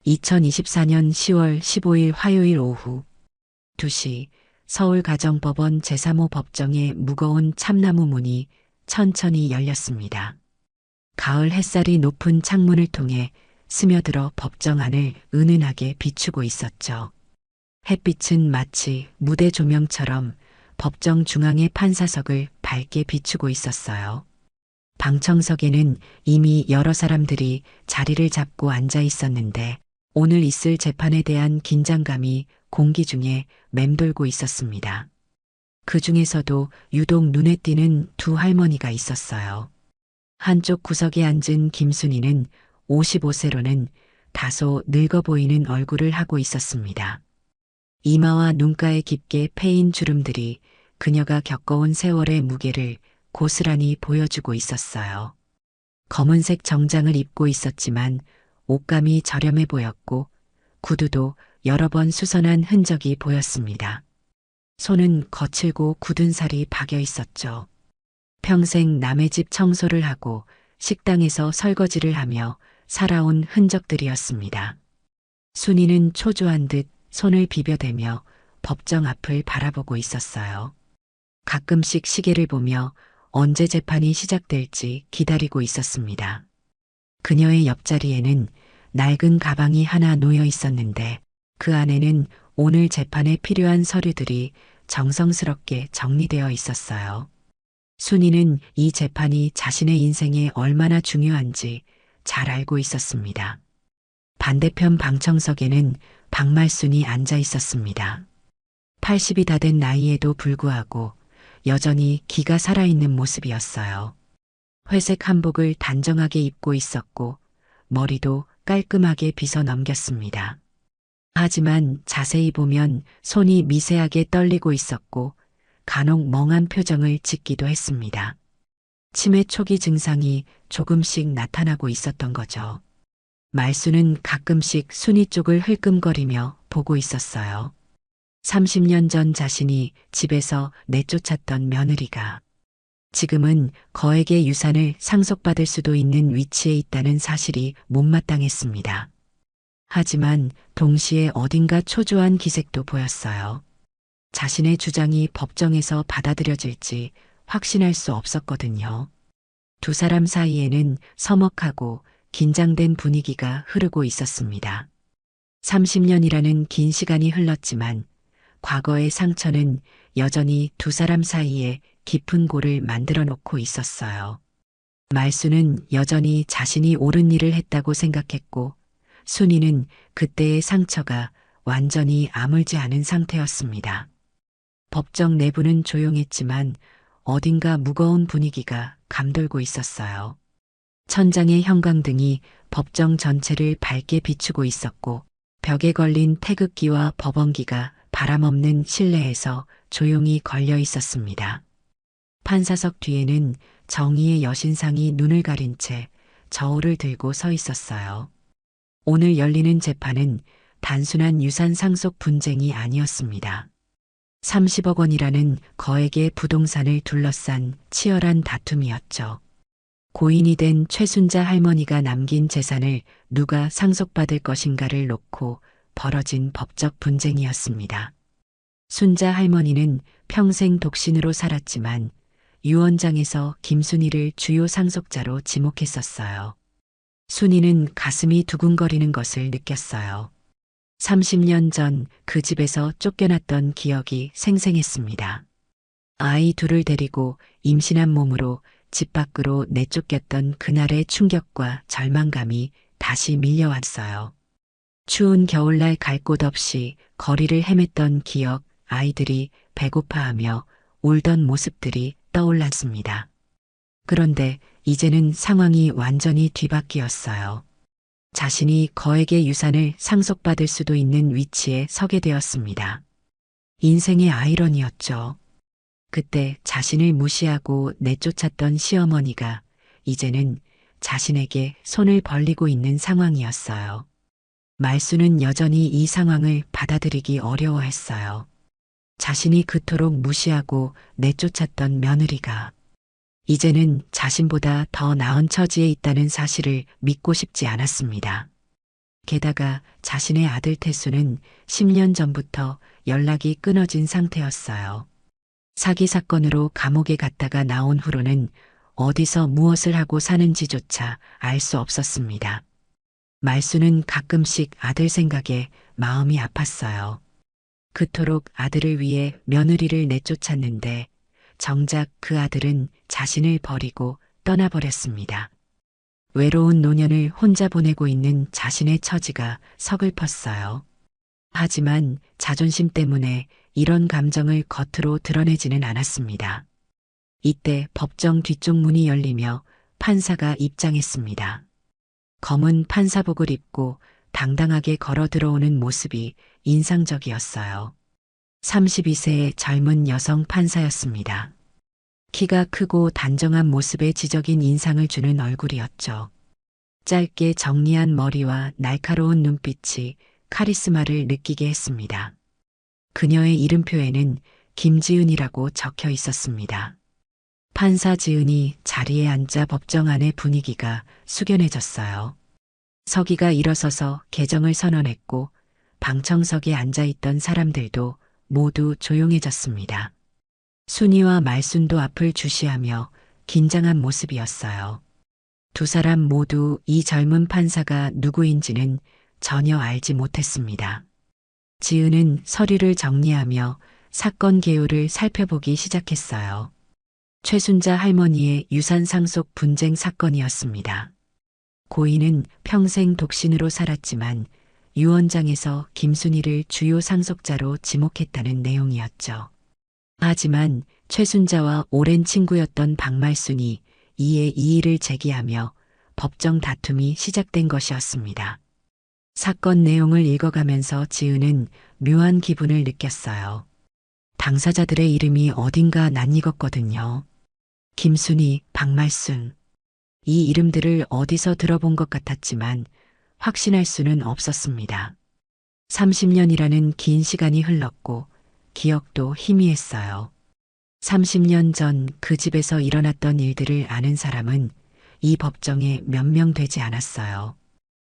2024년 10월 15일 화요일 오후 2시 서울가정법원 제3호 법정의 무거운 참나무 문이 천천히 열렸습니다. 가을 햇살이 높은 창문을 통해 스며들어 법정 안을 은은하게 비추고 있었죠. 햇빛은 마치 무대 조명처럼 법정 중앙의 판사석을 밝게 비추고 있었어요. 방청석에는 이미 여러 사람들이 자리를 잡고 앉아 있었는데 오늘 있을 재판에 대한 긴장감이 공기 중에 맴돌고 있었습니다. 그 중에서도 유독 눈에 띄는 두 할머니가 있었어요. 한쪽 구석에 앉은 김순이는 55세로는 다소 늙어 보이는 얼굴을 하고 있었습니다. 이마와 눈가에 깊게 패인 주름들이 그녀가 겪어온 세월의 무게를 고스란히 보여주고 있었어요. 검은색 정장을 입고 있었지만 옷감이 저렴해 보였고 구두도 여러 번 수선한 흔적이 보였습니다. 손은 거칠고 굳은 살이 박여 있었죠. 평생 남의 집 청소를 하고 식당에서 설거지를 하며 살아온 흔적들이었습니다. 순이는 초조한 듯 손을 비벼대며 법정 앞을 바라보고 있었어요. 가끔씩 시계를 보며 언제 재판이 시작될지 기다리고 있었습니다. 그녀의 옆자리에는 낡은 가방이 하나 놓여 있었는데 그 안에는 오늘 재판에 필요한 서류들이 정성스럽게 정리되어 있었어요. 순이는 이 재판이 자신의 인생에 얼마나 중요한지 잘 알고 있었습니다. 반대편 방청석에는 박말순이 앉아 있었습니다. 80이 다 된 나이에도 불구하고 여전히 기가 살아있는 모습이었어요. 회색 한복을 단정하게 입고 있었고 머리도 깔끔하게 빗어 넘겼습니다. 하지만 자세히 보면 손이 미세하게 떨리고 있었고 간혹 멍한 표정을 짓기도 했습니다. 치매 초기 증상이 조금씩 나타나고 있었던 거죠. 말수는 가끔씩 순이 쪽을 흘끔거리며 보고 있었어요. 30년 전 자신이 집에서 내쫓았던 며느리가 지금은 거액의 유산을 상속받을 수도 있는 위치에 있다는 사실이 못마땅했습니다. 하지만 동시에 어딘가 초조한 기색도 보였어요. 자신의 주장이 법정에서 받아들여질지 확신할 수 없었거든요. 두 사람 사이에는 서먹하고 긴장된 분위기가 흐르고 있었습니다. 30년이라는 긴 시간이 흘렀지만 과거의 상처는 여전히 두 사람 사이에 깊은 골을 만들어 놓고 있었어요. 말수는 여전히 자신이 옳은 일을 했다고 생각했고 순이는 그때의 상처가 완전히 아물지 않은 상태였습니다. 법정 내부는 조용했지만 어딘가 무거운 분위기가 감돌고 있었어요. 천장의 형광등이 법정 전체를 밝게 비추고 있었고 벽에 걸린 태극기와 법원기가 바람 없는 실내에서 조용히 걸려 있었습니다. 판사석 뒤에는 정의의 여신상이 눈을 가린 채 저울을 들고 서 있었어요. 오늘 열리는 재판은 단순한 유산 상속 분쟁이 아니었습니다. 30억 원이라는 거액의 부동산을 둘러싼 치열한 다툼이었죠. 고인이 된 최순자 할머니가 남긴 재산을 누가 상속받을 것인가를 놓고 벌어진 법적 분쟁이었습니다. 순자 할머니는 평생 독신으로 살았지만 유언장에서 김순이를 주요 상속자로 지목했었어요. 순이는 가슴이 두근거리는 것을 느꼈어요. 30년 전 그 집에서 쫓겨났던 기억이 생생했습니다. 아이 둘을 데리고 임신한 몸으로 집 밖으로 내쫓겼던 그날의 충격과 절망감이 다시 밀려왔어요. 추운 겨울날 갈 곳 없이 거리를 헤맸던 기억, 아이들이 배고파하며 울던 모습들이 떠올랐습니다. 그런데 이제는 상황이 완전히 뒤바뀌었어요. 자신이 거액의 유산을 상속받을 수도 있는 위치에 서게 되었습니다. 인생의 아이러니였죠. 그때 자신을 무시하고 내쫓았던 시어머니가 이제는 자신에게 손을 벌리고 있는 상황이었어요. 말수는 여전히 이 상황을 받아들이기 어려워했어요. 자신이 그토록 무시하고 내쫓았던 며느리가 이제는 자신보다 더 나은 처지에 있다는 사실을 믿고 싶지 않았습니다. 게다가 자신의 아들 태수는 10년 전부터 연락이 끊어진 상태였어요. 사기 사건으로 감옥에 갔다가 나온 후로는 어디서 무엇을 하고 사는지조차 알 수 없었습니다. 말수는 가끔씩 아들 생각에 마음이 아팠어요. 그토록 아들을 위해 며느리를 내쫓았는데 정작 그 아들은 자신을 버리고 떠나버렸습니다. 외로운 노년을 혼자 보내고 있는 자신의 처지가 서글펐어요. 하지만 자존심 때문에 이런 감정을 겉으로 드러내지는 않았습니다. 이때 법정 뒤쪽 문이 열리며 판사가 입장했습니다. 검은 판사복을 입고 당당하게 걸어 들어오는 모습이 인상적이었어요. 32세의 젊은 여성 판사였습니다. 키가 크고 단정한 모습에 지적인 인상을 주는 얼굴이었죠. 짧게 정리한 머리와 날카로운 눈빛이 카리스마를 느끼게 했습니다. 그녀의 이름표에는 김지은이라고 적혀 있었습니다. 판사 지은이 자리에 앉자 법정 안의 분위기가 숙연해졌어요. 서기가 일어서서 개정을 선언했고 방청석에 앉아있던 사람들도 모두 조용해졌습니다. 순이와 말순도 앞을 주시하며 긴장한 모습이었어요. 두 사람 모두 이 젊은 판사가 누구인지는 전혀 알지 못했습니다. 지은은 서류를 정리하며 사건 개요를 살펴보기 시작했어요. 최순자 할머니의 유산 상속 분쟁 사건이었습니다. 고인은 평생 독신으로 살았지만 유언장에서 김순이를 주요 상속자로 지목했다는 내용이었죠. 하지만 최순자와 오랜 친구였던 박말순이 이에 이의를 제기하며 법정 다툼이 시작된 것이었습니다. 사건 내용을 읽어가면서 지은은 묘한 기분을 느꼈어요. 당사자들의 이름이 어딘가 낯익었거든요. 김순이, 박말순. 이 이름들을 어디서 들어본 것 같았지만 확신할 수는 없었습니다. 30년이라는 긴 시간이 흘렀고 기억도 희미했어요. 30년 전 그 집에서 일어났던 일들을 아는 사람은 이 법정에 몇 명 되지 않았어요.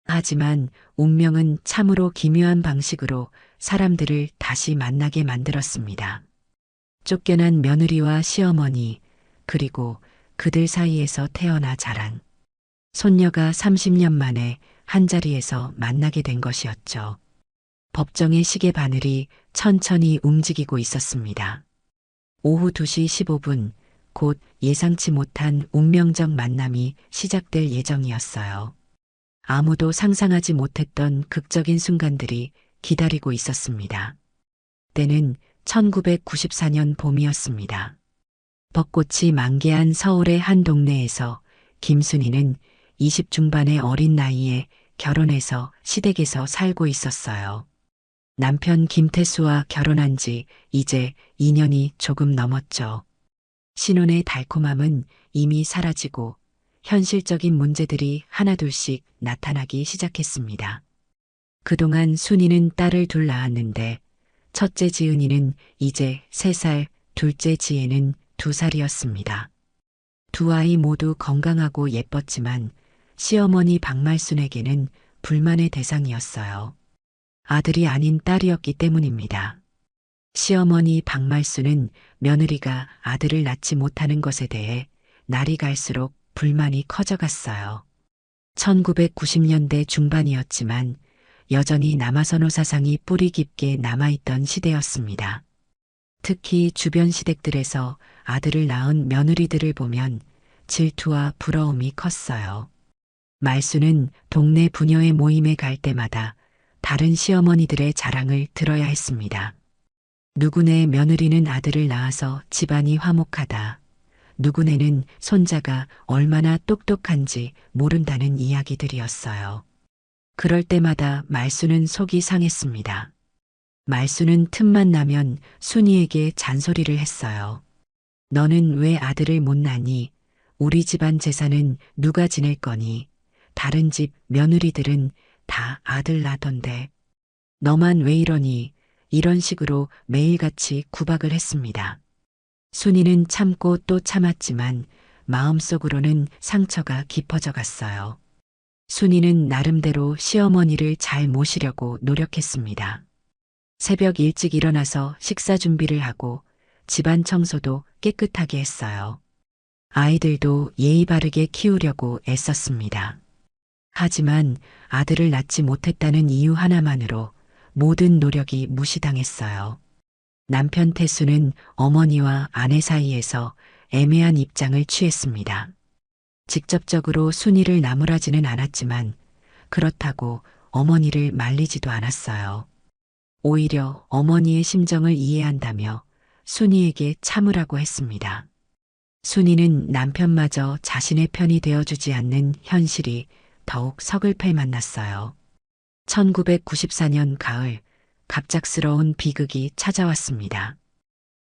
하지만 운명은 참으로 기묘한 방식으로 사람들을 다시 만나게 만들었습니다. 쫓겨난 며느리와 시어머니, 그리고 그들 사이에서 태어나 자란 손녀가 30년 만에 한자리에서 만나게 된 것이었죠. 법정의 시계 바늘이 천천히 움직이고 있었습니다. 오후 2시 15분, 곧 예상치 못한 운명적 만남이 시작될 예정이었어요. 아무도 상상하지 못했던 극적인 순간들이 기다리고 있었습니다. 때는 1994년 봄이었습니다. 벚꽃이 만개한 서울의 한 동네에서 김순이는 20 중반의 어린 나이에 결혼해서 시댁에서 살고 있었어요. 남편 김태수와 결혼한 지 이제 2년이 조금 넘었죠. 신혼의 달콤함은 이미 사라지고 현실적인 문제들이 하나둘씩 나타나기 시작했습니다. 그동안 순이는 딸을 둘 낳았는데 첫째 지은이는 이제 3살, 둘째 지혜는 2살이었습니다. 두 아이 모두 건강하고 예뻤지만 시어머니 박말순에게는 불만의 대상이었어요. 아들이 아닌 딸이었기 때문입니다. 시어머니 박말순은 며느리가 아들을 낳지 못하는 것에 대해 날이 갈수록 불만이 커져갔어요. 1990년대 중반이었지만 여전히 남아선호 사상이 뿌리 깊게 남아있던 시대였습니다. 특히 주변 시댁들에서 아들을 낳은 며느리들을 보면 질투와 부러움이 컸어요. 말수는 동네 부녀의 모임에 갈 때마다 다른 시어머니들의 자랑을 들어야 했습니다. 누구네 며느리는 아들을 낳아서 집안이 화목하다. 누구네는 손자가 얼마나 똑똑한지 모른다는 이야기들이었어요. 그럴 때마다 말수는 속이 상했습니다. 말수는 틈만 나면 순이에게 잔소리를 했어요. 너는 왜 아들을 못 낳니? 우리 집안 재산은 누가 지낼 거니? 다른 집 며느리들은 다 아들 낳던데. 너만 왜 이러니? 이런 식으로 매일같이 구박을 했습니다. 순이는 참고 또 참았지만 마음속으로는 상처가 깊어져 갔어요. 순이는 나름대로 시어머니를 잘 모시려고 노력했습니다. 새벽 일찍 일어나서 식사 준비를 하고 집안 청소도 깨끗하게 했어요. 아이들도 예의 바르게 키우려고 애썼습니다. 하지만 아들을 낳지 못했다는 이유 하나만으로 모든 노력이 무시당했어요. 남편 태수는 어머니와 아내 사이에서 애매한 입장을 취했습니다. 직접적으로 순이를 나무라지는 않았지만 그렇다고 어머니를 말리지도 않았어요. 오히려 어머니의 심정을 이해한다며 순이에게 참으라고 했습니다. 순이는 남편마저 자신의 편이 되어주지 않는 현실이 더욱 서글퍼 만났어요. 1994년 가을 갑작스러운 비극이 찾아왔습니다.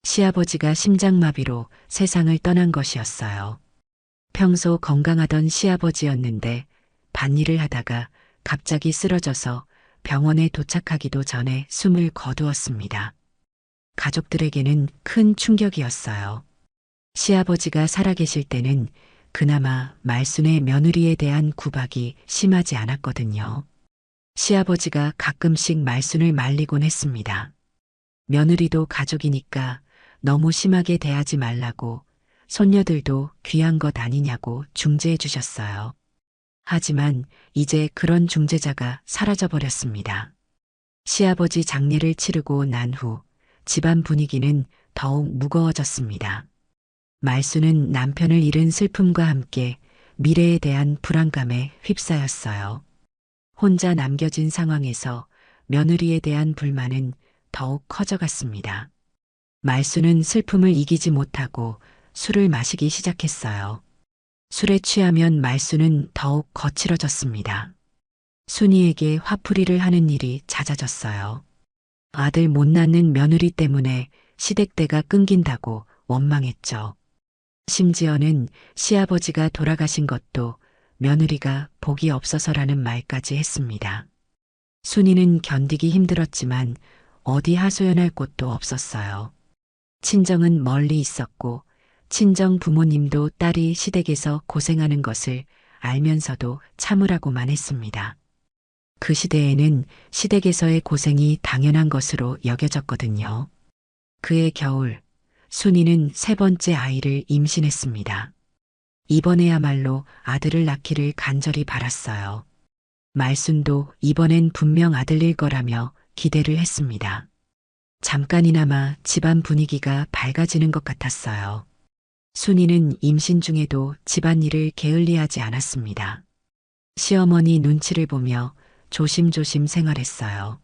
시아버지가 심장마비로 세상을 떠난 것이었어요. 평소 건강하던 시아버지였는데 밭일을 하다가 갑자기 쓰러져서 병원에 도착하기도 전에 숨을 거두었습니다. 가족들에게는 큰 충격이었어요. 시아버지가 살아계실 때는 그나마 말순의 며느리에 대한 구박이 심하지 않았거든요. 시아버지가 가끔씩 말순을 말리곤 했습니다. 며느리도 가족이니까 너무 심하게 대하지 말라고, 손녀들도 귀한 것 아니냐고 중재해 주셨어요. 하지만 이제 그런 중재자가 사라져버렸습니다. 시아버지 장례를 치르고 난 후 집안 분위기는 더욱 무거워졌습니다. 말순은 남편을 잃은 슬픔과 함께 미래에 대한 불안감에 휩싸였어요. 혼자 남겨진 상황에서 며느리에 대한 불만은 더욱 커져갔습니다. 말순은 슬픔을 이기지 못하고 술을 마시기 시작했어요. 술에 취하면 말순은 더욱 거칠어졌습니다. 순이에게 화풀이를 하는 일이 잦아졌어요. 아들 못 낳는 며느리 때문에 시댁대가 끊긴다고 원망했죠. 심지어는 시아버지가 돌아가신 것도 며느리가 복이 없어서라는 말까지 했습니다. 순이는 견디기 힘들었지만 어디 하소연할 곳도 없었어요. 친정은 멀리 있었고 친정 부모님도 딸이 시댁에서 고생하는 것을 알면서도 참으라고만 했습니다. 그 시대에는 시댁에서의 고생이 당연한 것으로 여겨졌거든요. 그해 겨울, 순이는 세 번째 아이를 임신했습니다. 이번에야말로 아들을 낳기를 간절히 바랐어요. 말순도 이번엔 분명 아들일 거라며 기대를 했습니다. 잠깐이나마 집안 분위기가 밝아지는 것 같았어요. 순이는 임신 중에도 집안일을 게을리하지 않았습니다. 시어머니 눈치를 보며 조심조심 생활했어요.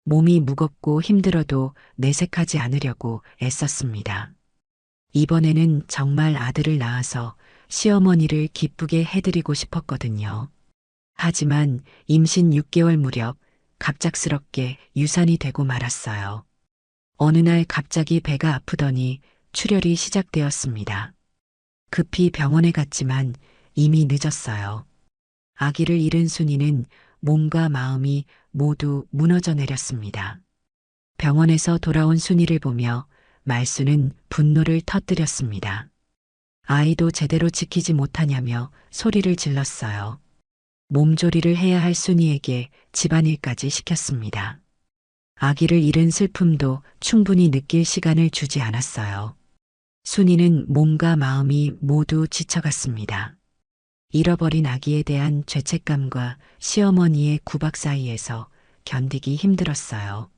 몸이 무겁고 힘들어도 내색하지 않으려고 애썼습니다. 이번에는 정말 아들을 낳아서 시어머니를 기쁘게 해드리고 싶었거든요. 하지만 임신 6개월 무렵 갑작스럽게 유산이 되고 말았어요. 어느 날 갑자기 배가 아프더니 출혈이 시작되었습니다. 급히 병원에 갔지만 이미 늦었어요. 아기를 잃은 순이는 몸과 마음이 모두 무너져 내렸습니다. 병원에서 돌아온 순이를 보며 말순은 분노를 터뜨렸습니다. 아이도 제대로 지키지 못하냐며 소리를 질렀어요. 몸조리를 해야 할 순이에게 집안일까지 시켰습니다. 아기를 잃은 슬픔도 충분히 느낄 시간을 주지 않았어요. 순이는 몸과 마음이 모두 지쳐갔습니다. 잃어버린 아기에 대한 죄책감과 시어머니의 구박 사이에서 견디기 힘들었어요.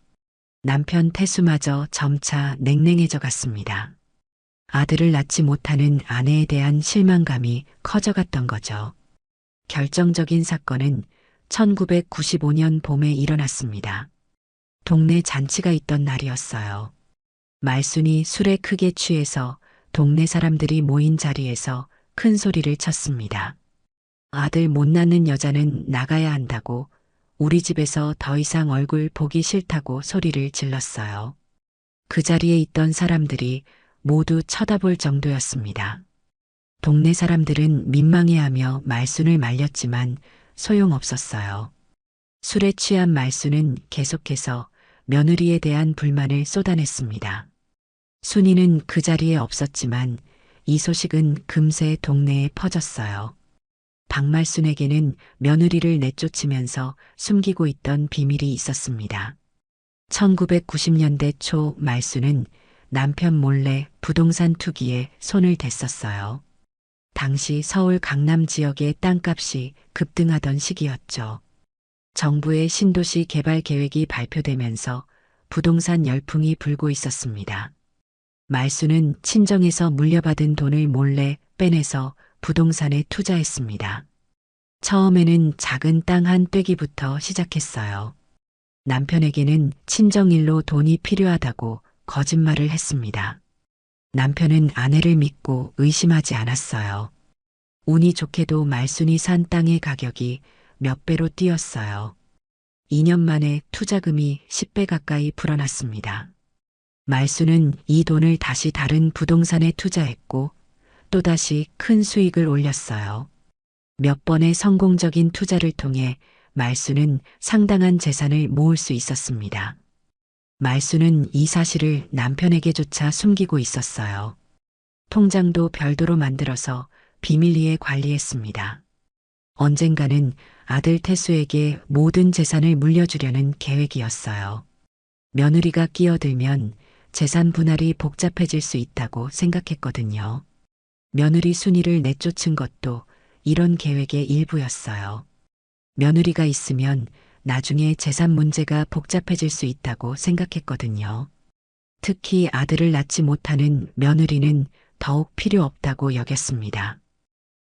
남편 태수마저 점차 냉랭해져 갔습니다. 아들을 낳지 못하는 아내에 대한 실망감이 커져갔던 거죠. 결정적인 사건은 1995년 봄에 일어났습니다. 동네 잔치가 있던 날이었어요. 말순이 술에 크게 취해서 동네 사람들이 모인 자리에서 큰 소리를 쳤습니다. 아들 못 낳는 여자는 나가야 한다고, 우리 집에서 더 이상 얼굴 보기 싫다고 소리를 질렀어요. 그 자리에 있던 사람들이 모두 쳐다볼 정도였습니다. 동네 사람들은 민망해하며 말순을 말렸지만 소용없었어요. 술에 취한 말순은 계속해서 며느리에 대한 불만을 쏟아냈습니다. 순이는 그 자리에 없었지만 이 소식은 금세 동네에 퍼졌어요. 박말순에게는 며느리를 내쫓으면서 숨기고 있던 비밀이 있었습니다. 1990년대 초 말순은 남편 몰래 부동산 투기에 손을 댔었어요. 당시 서울 강남 지역의 땅값이 급등하던 시기였죠. 정부의 신도시 개발 계획이 발표되면서 부동산 열풍이 불고 있었습니다. 말순은 친정에서 물려받은 돈을 몰래 빼내서 부동산에 투자했습니다. 처음에는 작은 땅 한 떼기부터 시작했어요. 남편에게는 친정일로 돈이 필요하다고 거짓말을 했습니다. 남편은 아내를 믿고 의심하지 않았어요. 운이 좋게도 말순이 산 땅의 가격이 몇 배로 뛰었어요. 2년 만에 투자금이 10배 가까이 불어났습니다. 말순은 이 돈을 다시 다른 부동산에 투자했고 또다시 큰 수익을 올렸어요. 몇 번의 성공적인 투자를 통해 말순은 상당한 재산을 모을 수 있었습니다. 말순은 이 사실을 남편에게조차 숨기고 있었어요. 통장도 별도로 만들어서 비밀리에 관리했습니다. 언젠가는 아들 태수에게 모든 재산을 물려주려는 계획이었어요. 며느리가 끼어들면 재산 분할이 복잡해질 수 있다고 생각했거든요. 며느리 순이를 내쫓은 것도 이런 계획의 일부였어요. 며느리가 있으면 나중에 재산 문제가 복잡해질 수 있다고 생각했거든요. 특히 아들을 낳지 못하는 며느리는 더욱 필요 없다고 여겼습니다.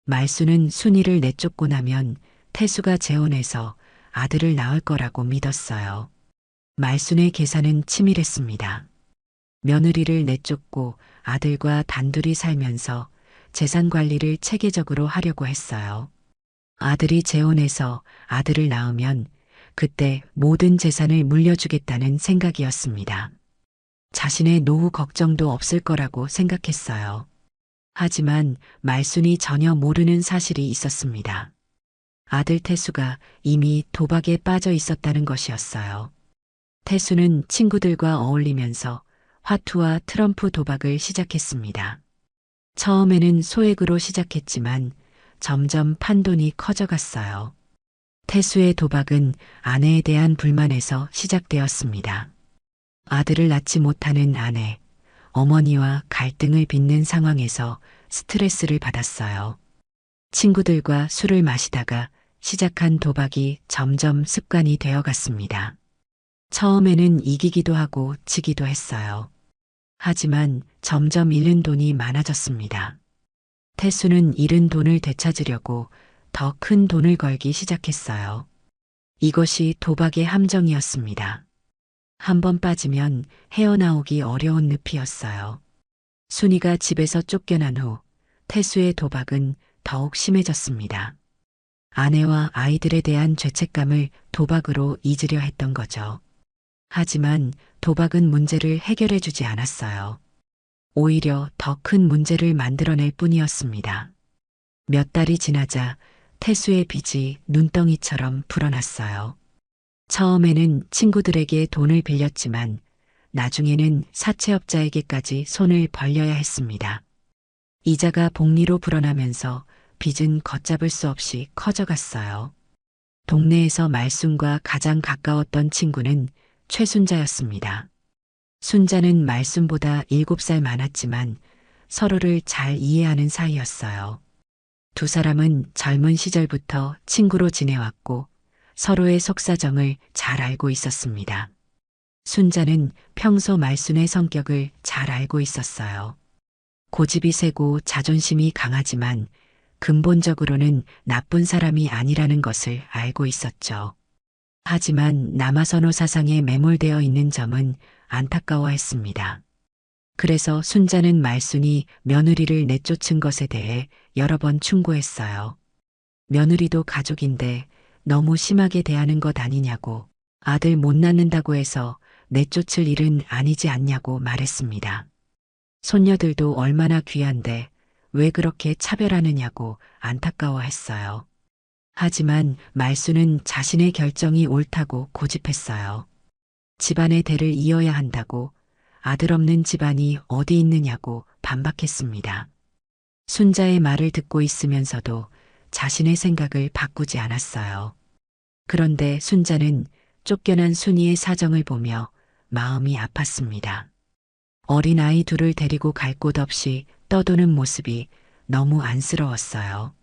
말순은 순이를 내쫓고 나면 태수가 재혼해서 아들을 낳을 거라고 믿었어요. 말순의 계산은 치밀했습니다. 며느리를 내쫓고 아들과 단둘이 살면서 재산 관리를 체계적으로 하려고 했어요. 아들이 재혼해서 아들을 낳으면 그때 모든 재산을 물려주겠다는 생각이었습니다. 자신의 노후 걱정도 없을 거라고 생각했어요. 하지만 말순이 전혀 모르는 사실이 있었습니다. 아들 태수가 이미 도박에 빠져 있었다는 것이었어요. 태수는 친구들과 어울리면서 화투와 트럼프 도박을 시작했습니다. 처음에는 소액으로 시작했지만 점점 판돈이 커져갔어요. 태수의 도박은 아내에 대한 불만에서 시작되었습니다. 아들을 낳지 못하는 아내, 어머니와 갈등을 빚는 상황에서 스트레스를 받았어요. 친구들과 술을 마시다가 시작한 도박이 점점 습관이 되어갔습니다. 처음에는 이기기도 하고 지기도 했어요. 하지만 점점 잃는 돈이 많아졌습니다. 태수는 잃은 돈을 되찾으려고 더 큰 돈을 걸기 시작했어요. 이것이 도박의 함정이었습니다. 한 번 빠지면 헤어나오기 어려운 늪이었어요. 순이가 집에서 쫓겨난 후 태수의 도박은 더욱 심해졌습니다. 아내와 아이들에 대한 죄책감을 도박으로 잊으려 했던 거죠. 하지만 도박은 문제를 해결해 주지 않았어요. 오히려 더 큰 문제를 만들어낼 뿐이었습니다. 몇 달이 지나자 태수의 빚이 눈덩이처럼 불어났어요. 처음에는 친구들에게 돈을 빌렸지만 나중에는 사채업자에게까지 손을 벌려야 했습니다. 이자가 복리로 불어나면서 빚은 걷잡을 수 없이 커져갔어요. 동네에서 말순과 가장 가까웠던 친구는 최순자였습니다. 순자는 말순보다 7살 많았지만 서로를 잘 이해하는 사이였어요. 두 사람은 젊은 시절부터 친구로 지내왔고 서로의 속사정을 잘 알고 있었습니다. 순자는 평소 말순의 성격을 잘 알고 있었어요. 고집이 세고 자존심이 강하지만 근본적으로는 나쁜 사람이 아니라는 것을 알고 있었죠. 하지만 남아선호 사상에 매몰되어 있는 점은 안타까워했습니다. 그래서 순자는 말순이 며느리를 내쫓은 것에 대해 여러 번 충고했어요. 며느리도 가족인데 너무 심하게 대하는 것 아니냐고, 아들 못 낳는다고 해서 내쫓을 일은 아니지 않냐고 말했습니다. 손녀들도 얼마나 귀한데 왜 그렇게 차별하느냐고 안타까워했어요. 하지만 말순은 자신의 결정이 옳다고 고집했어요. 집안의 대를 이어야 한다고, 아들 없는 집안이 어디 있느냐고 반박했습니다. 순자의 말을 듣고 있으면서도 자신의 생각을 바꾸지 않았어요. 그런데 순자는 쫓겨난 순이의 사정을 보며 마음이 아팠습니다. 어린아이 둘을 데리고 갈 곳 없이 떠도는 모습이 너무 안쓰러웠어요.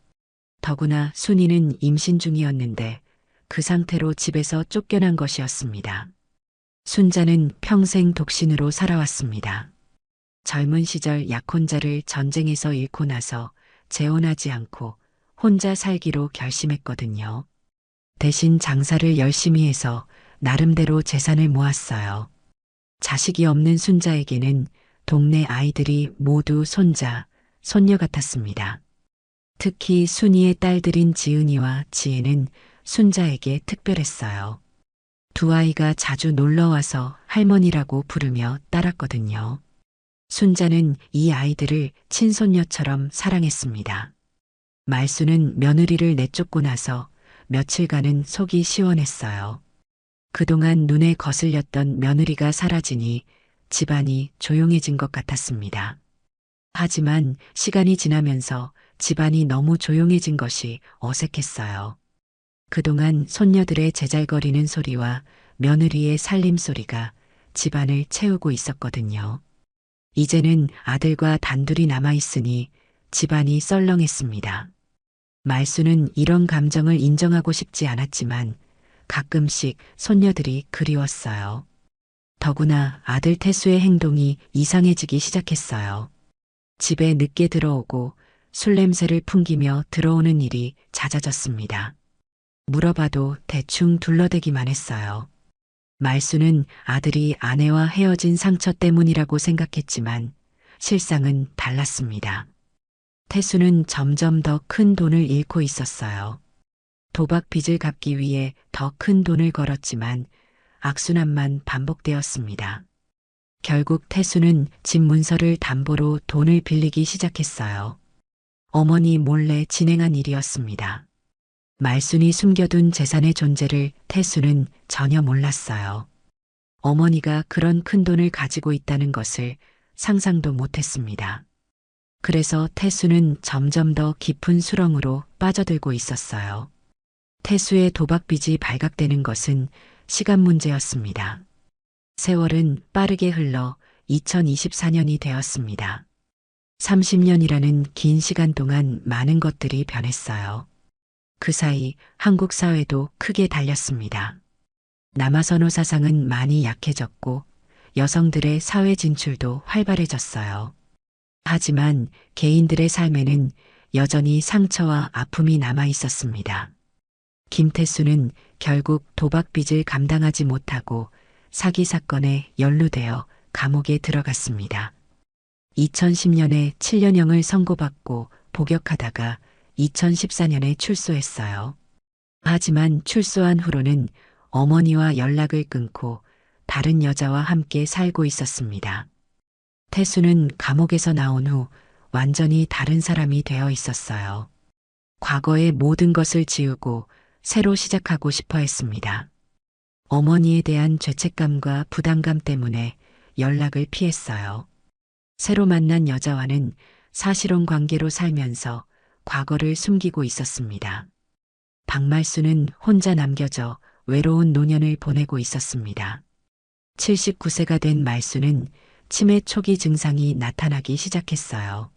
더구나 순이는 임신 중이었는데 그 상태로 집에서 쫓겨난 것이었습니다. 순자는 평생 독신으로 살아왔습니다. 젊은 시절 약혼자를 전쟁에서 잃고 나서 재혼하지 않고 혼자 살기로 결심했거든요. 대신 장사를 열심히 해서 나름대로 재산을 모았어요. 자식이 없는 순자에게는 동네 아이들이 모두 손자, 손녀 같았습니다. 특히 순이의 딸들인 지은이와 지혜는 순자에게 특별했어요. 두 아이가 자주 놀러와서 할머니라고 부르며 따랐거든요. 순자는 이 아이들을 친손녀처럼 사랑했습니다. 말수는 며느리를 내쫓고 나서 며칠간은 속이 시원했어요. 그동안 눈에 거슬렸던 며느리가 사라지니 집안이 조용해진 것 같았습니다. 하지만 시간이 지나면서 집안이 너무 조용해진 것이 어색했어요. 그동안 손녀들의 제잘거리는 소리와 며느리의 살림 소리가 집안을 채우고 있었거든요. 이제는 아들과 단둘이 남아있으니 집안이 썰렁했습니다. 말수는 이런 감정을 인정하고 싶지 않았지만 가끔씩 손녀들이 그리웠어요. 더구나 아들 태수의 행동이 이상해지기 시작했어요. 집에 늦게 들어오고 술 냄새를 풍기며 들어오는 일이 잦아졌습니다. 물어봐도 대충 둘러대기만 했어요. 말수는 아들이 아내와 헤어진 상처 때문이라고 생각했지만 실상은 달랐습니다. 태수는 점점 더 큰 돈을 잃고 있었어요. 도박 빚을 갚기 위해 더 큰 돈을 걸었지만 악순환만 반복되었습니다. 결국 태수는 집 문서를 담보로 돈을 빌리기 시작했어요. 어머니 몰래 진행한 일이었습니다. 말순이 숨겨둔 재산의 존재를 태수는 전혀 몰랐어요. 어머니가 그런 큰 돈을 가지고 있다는 것을 상상도 못했습니다. 그래서 태수는 점점 더 깊은 수렁으로 빠져들고 있었어요. 태수의 도박빚이 발각되는 것은 시간 문제였습니다. 세월은 빠르게 흘러 2024년이 되었습니다. 30년이라는 긴 시간 동안 많은 것들이 변했어요. 그 사이 한국 사회도 크게 달렸습니다. 남아선호 사상은 많이 약해졌고 여성들의 사회 진출도 활발해졌어요. 하지만 개인들의 삶에는 여전히 상처와 아픔이 남아 있었습니다. 김태수는 결국 도박빚을 감당하지 못하고 사기 사건에 연루되어 감옥에 들어갔습니다. 2010년에 7년형을 선고받고 복역하다가 2014년에 출소했어요. 하지만 출소한 후로는 어머니와 연락을 끊고 다른 여자와 함께 살고 있었습니다. 태수는 감옥에서 나온 후 완전히 다른 사람이 되어 있었어요. 과거의 모든 것을 지우고 새로 시작하고 싶어 했습니다. 어머니에 대한 죄책감과 부담감 때문에 연락을 피했어요. 새로 만난 여자와는 사실혼 관계로 살면서 과거를 숨기고 있었습니다. 박말수는 혼자 남겨져 외로운 노년을 보내고 있었습니다. 79세가 된 말수는 치매 초기 증상이 나타나기 시작했어요.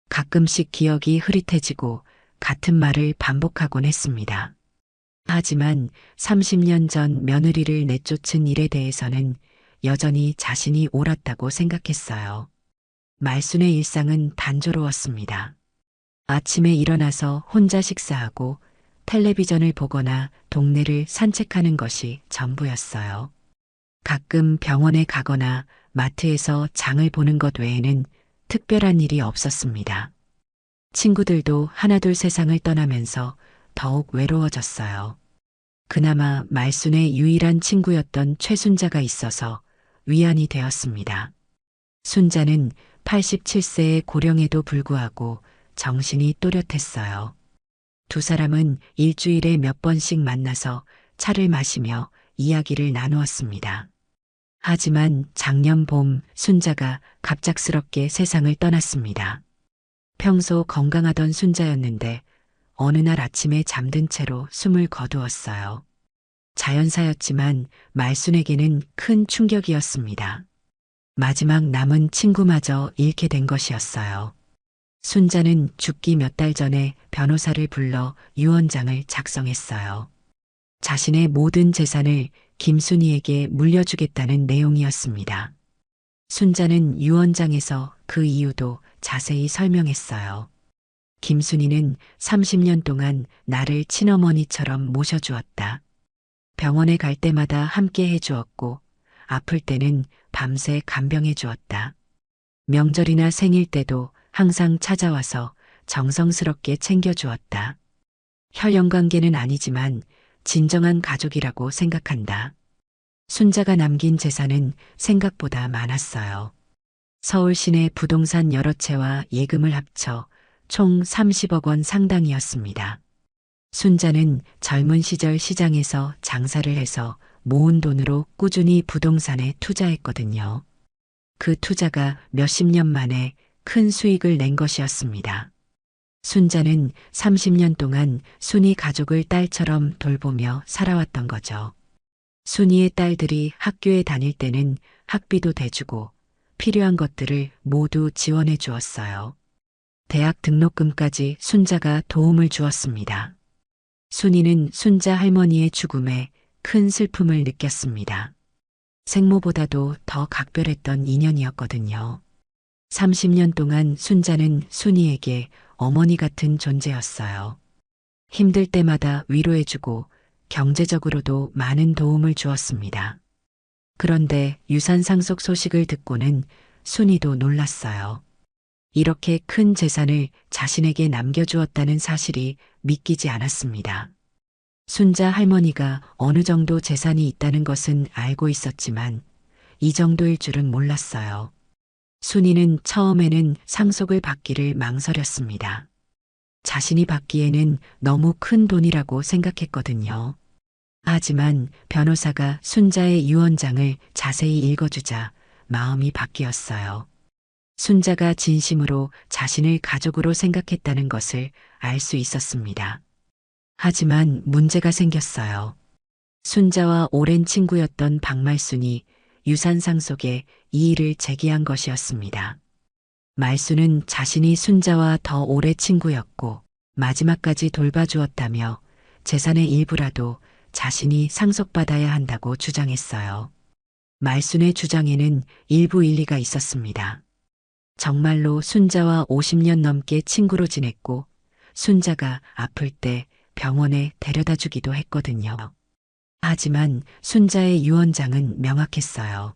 가끔씩 기억이 흐릿해지고 같은 말을 반복하곤 했습니다. 하지만 30년 전 며느리를 내쫓은 일에 대해서는 여전히 자신이 옳았다고 생각했어요. 말순의 일상은 단조로웠습니다. 아침에 일어나서 혼자 식사하고 텔레비전을 보거나 동네를 산책하는 것이 전부였어요. 가끔 병원에 가거나 마트에서 장을 보는 것 외에는 특별한 일이 없었습니다. 친구들도 하나둘 세상을 떠나면서 더욱 외로워졌어요. 그나마 말순의 유일한 친구였던 최순자가 있어서 위안이 되었습니다. 순자는 87세의 고령에도 불구하고 정신이 또렷했어요. 두 사람은 일주일에 몇 번씩 만나서 차를 마시며 이야기를 나누었습니다. 하지만 작년 봄 순자가 갑작스럽게 세상을 떠났습니다. 평소 건강하던 순자였는데 어느 날 아침에 잠든 채로 숨을 거두었어요. 자연사였지만 말순에게는 큰 충격이었습니다. 마지막 남은 친구마저 잃게 된 것이었어요. 순자는 죽기 몇 달 전에 변호사를 불러 유언장을 작성했어요. 자신의 모든 재산을 김순희에게 물려주겠다는 내용이었습니다. 순자는 유언장에서 그 이유도 자세히 설명했어요. 김순희는 30년 동안 나를 친어머니처럼 모셔주었다. 병원에 갈 때마다 함께 해주었고, 아플 때는 밤새 간병해 주었다. 명절이나 생일 때도 항상 찾아와서 정성스럽게 챙겨주었다. 혈연 관계는 아니지만 진정한 가족이라고 생각한다. 순자가 남긴 재산은 생각보다 많았어요. 서울 시내 부동산 여러 채와 예금을 합쳐 총 30억 원 상당이었습니다. 순자는 젊은 시절 시장에서 장사를 해서 모은 돈으로 꾸준히 부동산에 투자했거든요. 그 투자가 몇십 년 만에 큰 수익을 낸 것이었습니다. 순자는 30년 동안 순이 가족을 딸처럼 돌보며 살아왔던 거죠. 순이의 딸들이 학교에 다닐 때는 학비도 대주고 필요한 것들을 모두 지원해 주었어요. 대학 등록금까지 순자가 도움을 주었습니다. 순이는 순자 할머니의 죽음에 큰 슬픔을 느꼈습니다. 생모보다도 더 각별했던 인연이었거든요. 30년 동안 순자는 순이에게 어머니 같은 존재였어요. 힘들 때마다 위로해주고 경제적으로도 많은 도움을 주었습니다. 그런데 유산 상속 소식을 듣고는 순이도 놀랐어요. 이렇게 큰 재산을 자신에게 남겨주었다는 사실이 믿기지 않았습니다. 순자 할머니가 어느 정도 재산이 있다는 것은 알고 있었지만 이 정도일 줄은 몰랐어요. 순이는 처음에는 상속을 받기를 망설였습니다. 자신이 받기에는 너무 큰 돈이라고 생각했거든요. 하지만 변호사가 순자의 유언장을 자세히 읽어주자 마음이 바뀌었어요. 순자가 진심으로 자신을 가족으로 생각했다는 것을 알 수 있었습니다. 하지만 문제가 생겼어요. 순자와 오랜 친구였던 박말순이 유산 상속에 이의를 제기한 것이었습니다. 말순은 자신이 순자와 더 오래 친구였고 마지막까지 돌봐주었다며 재산의 일부라도 자신이 상속받아야 한다고 주장했어요. 말순의 주장에는 일부 일리가 있었습니다. 정말로 순자와 50년 넘게 친구로 지냈고 순자가 아플 때 병원에 데려다 주기도 했거든요. 하지만 순자의 유언장은 명확했어요.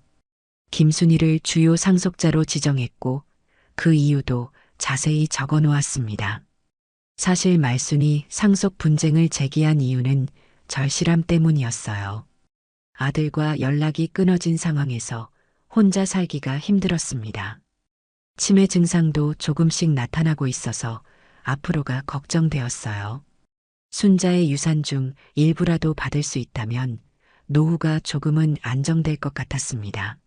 김순희를 주요 상속자로 지정했고 그 이유도 자세히 적어 놓았습니다. 사실 말순이 상속 분쟁을 제기한 이유는 절실함 때문이었어요. 아들과 연락이 끊어진 상황에서 혼자 살기가 힘들었습니다. 치매 증상도 조금씩 나타나고 있어서 앞으로가 걱정되었어요. 순자의 유산 중 일부라도 받을 수 있다면 노후가 조금은 안정될 것 같았습니다.